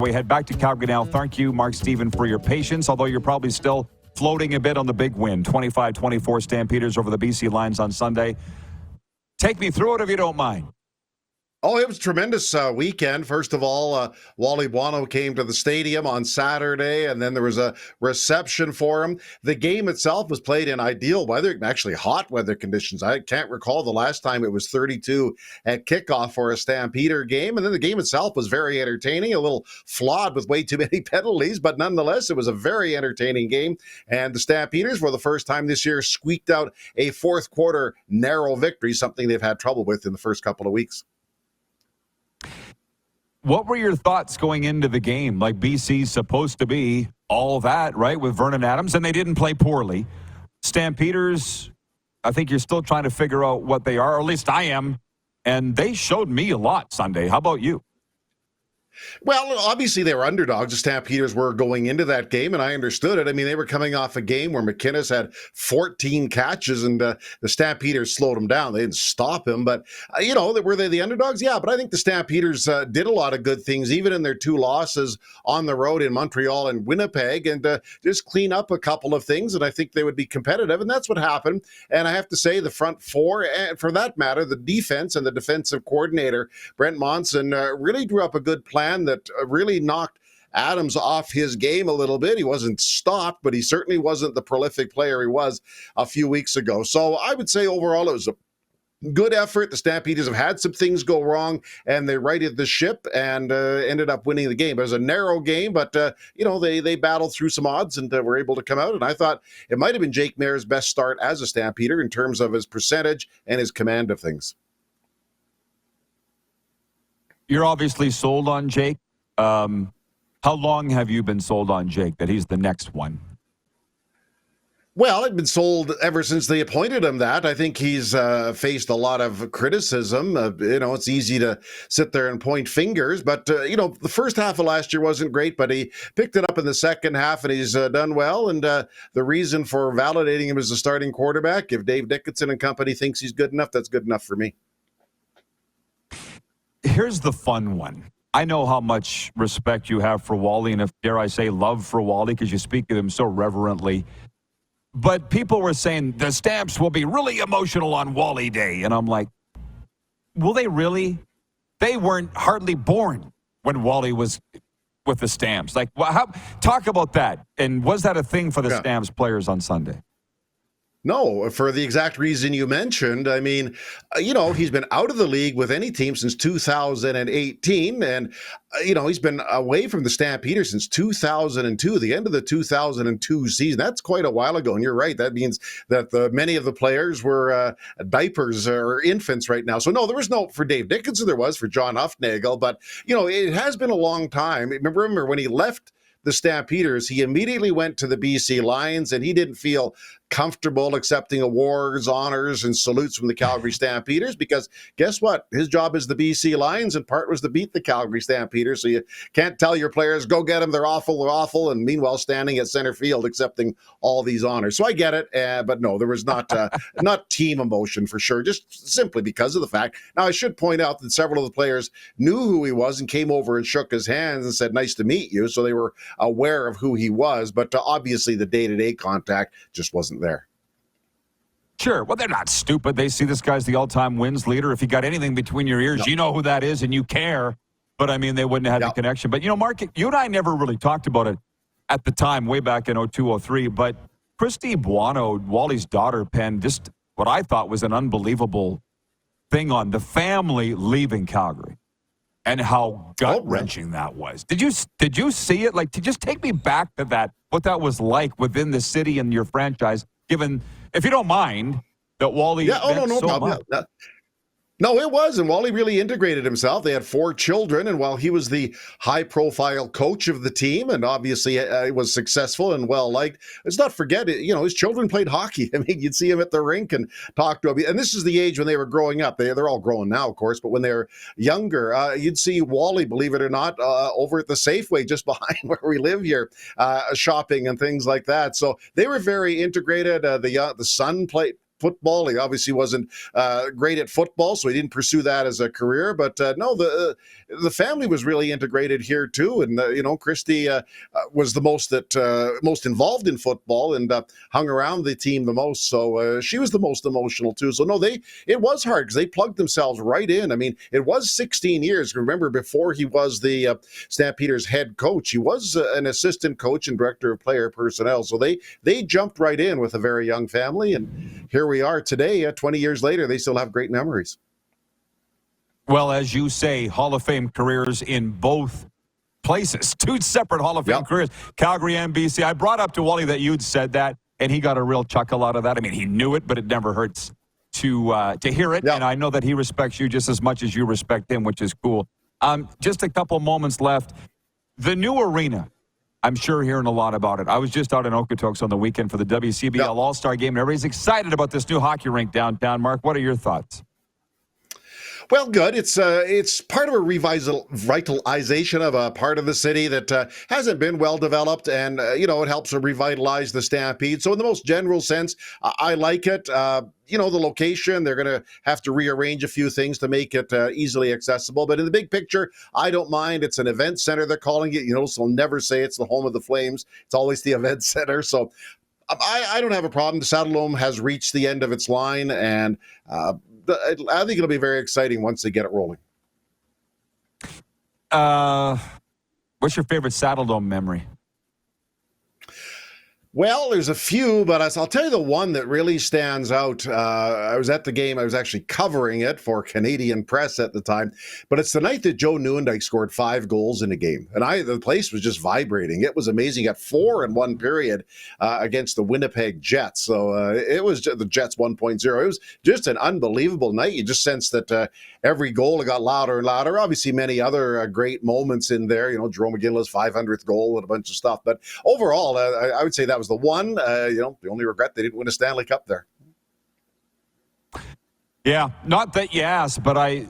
We head back to Calgary now. Thank you, Mark Stephen, for your patience, although you're probably still floating a bit on the big win. 25-24 Stampeders over the BC Lions on Sunday. Take me through it if you don't mind. Oh, it was a tremendous weekend. First of all, Wally Buono came to the stadium on Saturday, and then there was a reception for him. The game itself was played in ideal weather, actually hot weather conditions. I can't recall the last time it was 32 at kickoff for a Stampeder game. And then the game itself was very entertaining, a little flawed with way too many penalties, but nonetheless, it was a very entertaining game. And the Stampeders, for the first time this year, squeaked out a fourth quarter narrow victory, something they've had trouble with in the first couple of weeks. What were your thoughts going into the game? Like, BC's supposed to be all that, right, with Vernon Adams, and they didn't play poorly. Stampeders, I think you're still trying to figure out what they are, or at least I am, and they showed me a lot Sunday. How about you? Well, obviously they were underdogs. The Stampeders were going into that game, and I understood it. I mean, they were coming off a game where McInnes had 14 catches, and the Stampeders slowed him down. They didn't stop him, but, were they the underdogs? Yeah, but I think the Stampeders did a lot of good things, even in their two losses on the road in Montreal and Winnipeg, and just clean up a couple of things, and I think they would be competitive, and that's what happened. And I have to say, the front four, and for that matter, the defense and the defensive coordinator, Brent Monson, really drew up a good plan that really knocked Adams off his game a little bit. He wasn't stopped, but he certainly wasn't the prolific player he was a few weeks ago. So I would say overall it was a good effort. The Stampeders have had some things go wrong, and they righted the ship and ended up winning the game. It was a narrow game, but, they battled through some odds and were able to come out. And I thought it might have been Jake Maier's best start as a Stampeder in terms of his percentage and his command of things. You're obviously sold on Jake. How long have you been sold on Jake, that he's the next one? Well, I've been sold ever since they appointed him that. I think he's faced a lot of criticism. It's easy to sit there and point fingers, but, the first half of last year wasn't great, but he picked it up in the second half, and he's done well. And the reason for validating him as a starting quarterback, if Dave Dickinson and company thinks he's good enough, that's good enough for me. Here's the fun one. I know how much respect you have for Wally, and if, dare I say, love for Wally, because you speak of him so reverently. But people were saying the Stamps will be really emotional on Wally Day. And I'm like, will they really? They weren't hardly born when Wally was with the Stamps. Like, talk about that. And was that a thing for the Stamps players on Sunday? No, for the exact reason you mentioned. I mean, he's been out of the league with any team since 2018. And, he's been away from the Stampeders since 2002, the end of the 2002 season. That's quite a while ago. And you're right. That means that many of the players were diapers or infants right now. So, no, there was no, for Dave Dickinson, there was for John Huffnagel. But, it has been a long time. Remember when he left the Stampeders, he immediately went to the BC Lions, and he didn't feel comfortable accepting awards, honors, and salutes from the Calgary Stampeders, because guess what? His job is the BC Lions, and part was to beat the Calgary Stampeders. So you can't tell your players, go get them, they're awful, and meanwhile standing at center field accepting all these honors. So I get it, but no, there was not team emotion for sure, just simply because of the fact. Now, I should point out that several of the players knew who he was and came over and shook his hands and said, nice to meet you. So they were aware of who he was, but obviously the day-to-day contact just wasn't there. Sure. Well, they're not stupid. They see this guy's the all-time wins leader. If you got anything between your ears, you know who that is and you care. But, I mean, they wouldn't have had the connection. But, Mark, you and I never really talked about it at the time, way back in 02-03. But Christy Buono, Wally's daughter, penned just what I thought was an unbelievable thing on the family leaving Calgary and how gut-wrenching that was. Did you see it? Like, to just take me back to that, what that was like within the city and your franchise, given, if you don't mind, that Wally no problem. No, it was, and Wally really integrated himself. They had 4 children, and while he was the high-profile coach of the team, and obviously was successful and well-liked, let's not forget, his children played hockey. I mean, you'd see him at the rink and talk to him. And this is the age when they were growing up. They're all growing now, of course, but when they were younger, you'd see Wally, believe it or not, over at the Safeway just behind where we live here, shopping and things like that. So they were very integrated. The son played football. He obviously wasn't great at football, so he didn't pursue that as a career. But no, the family was really integrated here too. And Christy was the most involved in football and hung around the team the most. So she was the most emotional too. So no, it was hard because they plugged themselves right in. I mean, it was 16 years. Remember, before he was the Stampeders head coach, he was an assistant coach and director of player personnel. So they jumped right in with a very young family, and here we are today, 20 years later. They still have great memories. Well, as you say, Hall of Fame careers in both places, two separate Hall of Fame careers, Calgary and BC. I brought up to Wally that you'd said that, and he got a real chuckle out of that. I mean, he knew it, but it never hurts to hear it, and I know that he respects you just as much as you respect him, which is cool. Just a couple moments left. The new arena, I'm sure hearing a lot about it. I was just out in Okotoks on the weekend for the WCBL All-Star Game, and everybody's excited about this new hockey rink downtown. Mark, what are your thoughts? Well, good. It's part of a revitalization of a part of the city that hasn't been well developed, and it helps to revitalize the Stampede. So, in the most general sense, I like it. The location, they're going to have to rearrange a few things to make it easily accessible. But in the big picture, I don't mind. It's an event center, they're calling it. So they'll never say it's the home of the Flames. It's always the event center. So I don't have a problem. The Saddle Dome has reached the end of its line, and I think it'll be very exciting once they get it rolling. What's your favorite Saddle Dome memory? Well, there's a few, but I'll tell you the one that really stands out. I was at the game. I was actually covering it for Canadian Press at the time, but it's the night that Joe Nieuwendyk scored 5 goals in a game, and the place was just vibrating. It was amazing. He got 4 in one period against the Winnipeg Jets. So it was the Jets 1.0. It was just an unbelievable night. You just sensed that every goal got louder and louder. Obviously, many other great moments in there. Jerome McGinley's 500th goal and a bunch of stuff. But overall, I would say that was the one. The only regret they didn't win a Stanley Cup there. Yeah, not that you asked, but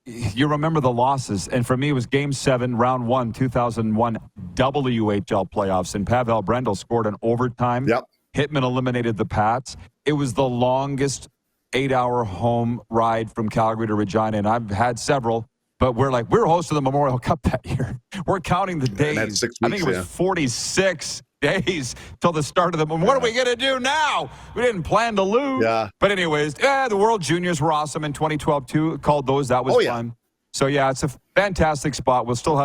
you remember the losses. And for me, it was Game 7, Round 1, 2001 WHL playoffs. And Pavel Brendel scored an overtime. Hitman eliminated the Pats. It was the longest 8-hour home ride from Calgary to Regina, and I've had several. But we're hosting the Memorial Cup that year. We're counting the days. That's 6 weeks, I think it was 46 days till the start of the. What are we going to do now? We didn't plan to lose. But anyways, the World Juniors were awesome in 2012 too. Called those. That was fun. So it's a fantastic spot. We still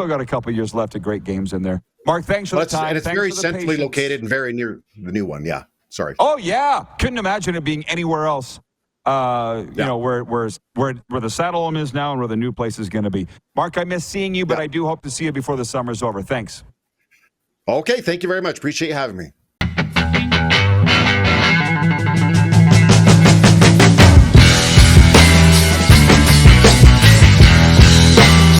got a couple years left of great games in there. Mark, thanks for the time. And it's very centrally located and very near the new one. Yeah. Sorry. Oh yeah, couldn't imagine it being anywhere else. Where the Saddle Dome is now and where the new place is going to be. Mark, I miss seeing you, but I do hope to see you before the summer's over. Thanks. Okay, thank you very much. Appreciate you having me.